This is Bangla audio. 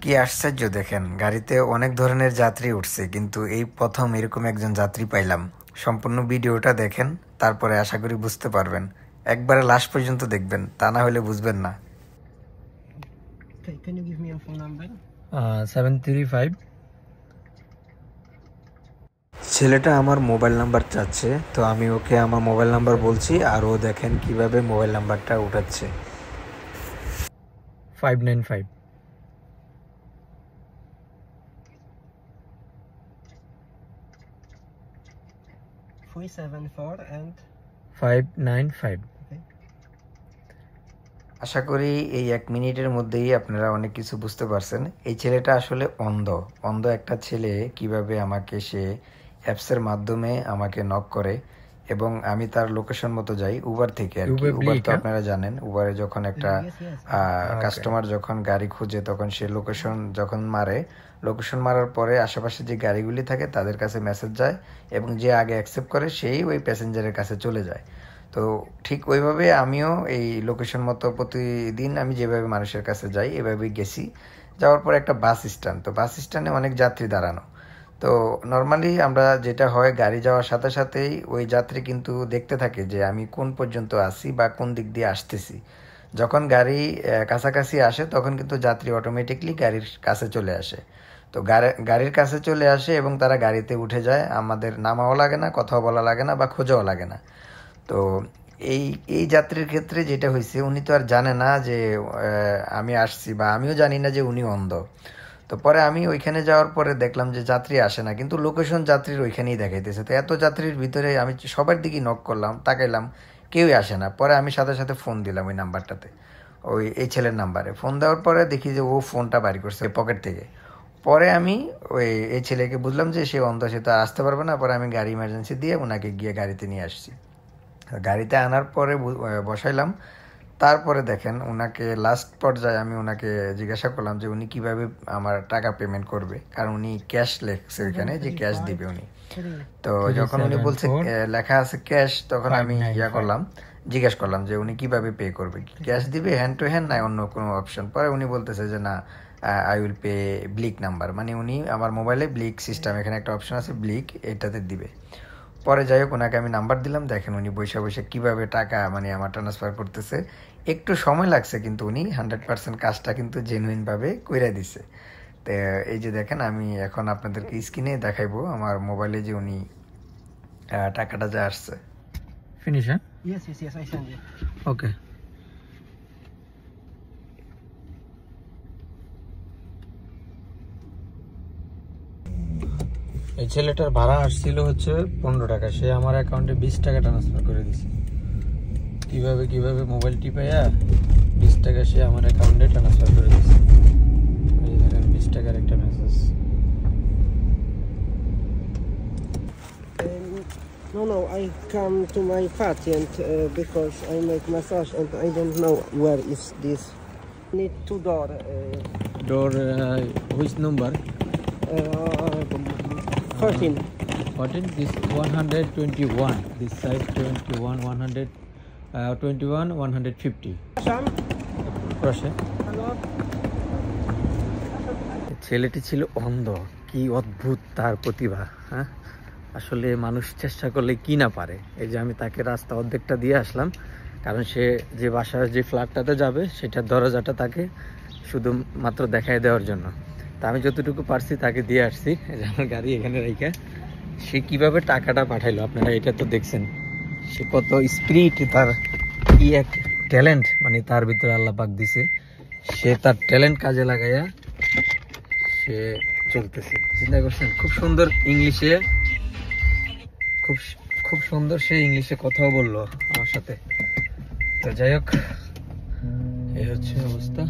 কি আশ্চর্য দেখেন, গাড়িতে অনেক ধরনের যাত্রী উঠছে, কিন্তু এই প্রথম এরকম একজন যাত্রী পাইলাম। সম্পূর্ণ ভিডিওটা দেখেন, তারপরে আশা করি বুঝতে পারবেন। একবারে লাস্ট পর্যন্ত দেখবেন, তা না হলে বুঝবেন না। Can you give me a phone number? 735। ছেলেটা আমার মোবাইল নাম্বার চাচ্ছে, তো আমি ওকে আমার মোবাইল নাম্বার বলছি, আর ও দেখেন কিভাবে মোবাইল নাম্বারটা উঠাচ্ছে। 595। 374 and 595। আশা করি এই 1 মিনিটের মধ্যেই আপনারা অনেক কিছু বুঝতে পারছেন। এই ছেলেটা আসলে অন্ধ একটা ছেলে কিভাবে আমাকে সে অ্যাপসের মাধ্যমে আমাকে নক করে এবং আমি তার লোকেশন মতো যাই উবার থেকে আর কি। উবার তো আপনারা জানেন, উবারে যখন একটা কাস্টমার যখন গাড়ি খুঁজে তখন সে লোকেশন যখন মারে, লোকেশন মারার পরে আশেপাশে যে গাড়িগুলি থাকে তাদের কাছে মেসেজ যায় এবং যে আগে অ্যাকসেপ্ট করে সেই ওই প্যাসেঞ্জারের কাছে চলে যায়। তো ঠিক ওইভাবে আমিও এই লোকেশন মতো প্রতিদিন আমি যেভাবে মানুষের কাছে যাই এভাবেই গেছি। যাওয়ার পর একটা বাস স্ট্যান্ড, তো বাস স্ট্যান্ডে অনেক যাত্রী দাঁড়ানো। তো নর্মালি আমরা যেটা হয়, গাড়ি যাওয়ার সাথে সাথেই ওই যাত্রী কিন্তু দেখতে থাকে যে আমি কোন পর্যন্ত আসি বা কোন দিক দিয়ে আসতেছি। যখন গাড়ি কাছাকাছি আসে তখন কিন্তু যাত্রী অটোমেটিকলি গাড়ির কাছে চলে আসে। তো গাড়ির কাছে চলে আসে এবং তারা গাড়িতে উঠে যায়, আমাদের নামাও লাগে না, কথাও বলা লাগে না বা খোঁজাও লাগে না। তো এই এই যাত্রীর ক্ষেত্রে যেটা হয়েছে, উনি তো আর জানে না যে আমি আসছি, বা আমিও জানি না যে উনি অন্ধ। তো পরে আমি ওইখানে যাওয়ার পরে দেখলাম যে যাত্রী আসে না, কিন্তু লোকেশন যাত্রীর ওইখানেই দেখাইতেছে। তো এত যাত্রীর ভিতরে আমি সবার দিকেই নক করলাম, তাকাইলাম, কেউই আসে না। পরে আমি সাথে সাথে ফোন দিলাম ওই নাম্বারটাতে, এই ছেলের নাম্বারে ফোন দেওয়ার পরে দেখি যে ও ফোনটা বাড়ি করছে পকেট থেকে। পরে আমি এই ছেলেকে বুঝলাম যে সে অন্ধ, সে তো আসতে পারবে না। পরে আমি গাড়ি ইমার্জেন্সি দিয়ে ওনাকে গিয়ে গাড়িতে নিয়ে আসছি। গাড়িতে আনার পরে বসাইলাম। তারপরে দেখেন ওনাকে লাস্ট পর্যায়ে আমি ওনাকে জিজ্ঞাসা করলাম যে উনি কিভাবে আমার টাকা পেমেন্ট করবে, কারণ উনি ক্যাশ লেখছে ওইখানে যে ক্যাশ দিবে উনি। তো যখন উনি বলছে লেখা আছে ক্যাশ, তখন আমি জিজ্ঞেস করলাম যে উনি কিভাবে পে করবে, ক্যাশ দিবে হ্যান্ড টু হ্যান্ড না অন্য কোনো অপশন। পরে উনি বলতেছে যে না, I will pay bleak number, মানে উনি আমার মোবাইলে ব্লিক সিস্টেম, এখানে একটা অপশন আছে ব্লিক, এটাতে দিবে। পরে যাই হোক ওনাকে আমি নাম্বার দিলাম, দেখেন উনি বসে বসে কীভাবে টাকা মানে আমার ট্রান্সফার করতেছে। একটু সময় লাগছে, কিন্তু উনি 100% কাজটা কিন্তু জেনুইনভাবে কইরা দিছে। তো এই যে দেখেন, আমি এখন আপনাদেরকে স্ক্রিনে দেখাইবো আমার মোবাইলে যে উনি টাকাটা যা আসছে। ফিনিশ? হ্যাঁ, yes, I send you. ওকে। এই ছেলেটার ভাড়া আসছিল হচ্ছে 15 টাকা, সে আমার অ্যাকাউন্টে 20 টাকা ট্রান্সফার করে দিছে। কিভাবে মোবাইল টিপাইয়া 20 টাকা সে আমার অ্যাকাউন্টে ট্রান্সফার করে দিছে। এই দেখেন 20 টাকার একটা message. No, I come to my patient because I make massage and I don't know where is this. Need two door. Which number? 14. 14. This 121. This side 21, 121, 150. Sam? Proszę. Hello? ছেলেটি ছিল অন্ধ, কি অদ্ভুত তার প্রতিভা। হ্যাঁ, আসলে মানুষ চেষ্টা করলে কি না পারে। এই যে আমি তাকে রাস্তা অর্ধেকটা দিয়ে আসলাম, কারণ সে যে বাসার যে ফ্ল্যাটটাতে যাবে সেটার দরজাটা তাকে শুধুমাত্র দেখায় দেওয়ার জন্য। তা আমি যতটুকু পারছি তাকে দিয়ে আসছি। আমার গাড়ি এখানে রেখে সে কিভাবে টাকাটা পাঠাইলো আপনারা এটা তো দেখছেন। সে কত স্পিরিট, তার কি এক ট্যালেন্ট, মানে তার ভিতরে আল্লাহ পাক দিছে। সে তার ট্যালেন্ট কাজে লাগাইয়া সে চলতেছে। চিন্তা করছেন, খুব সুন্দর ইংলিশে, খুব সুন্দর সে ইংলিশে কথাও বললো আমার সাথে। তো যাই হোক, এই হচ্ছে অবস্থা।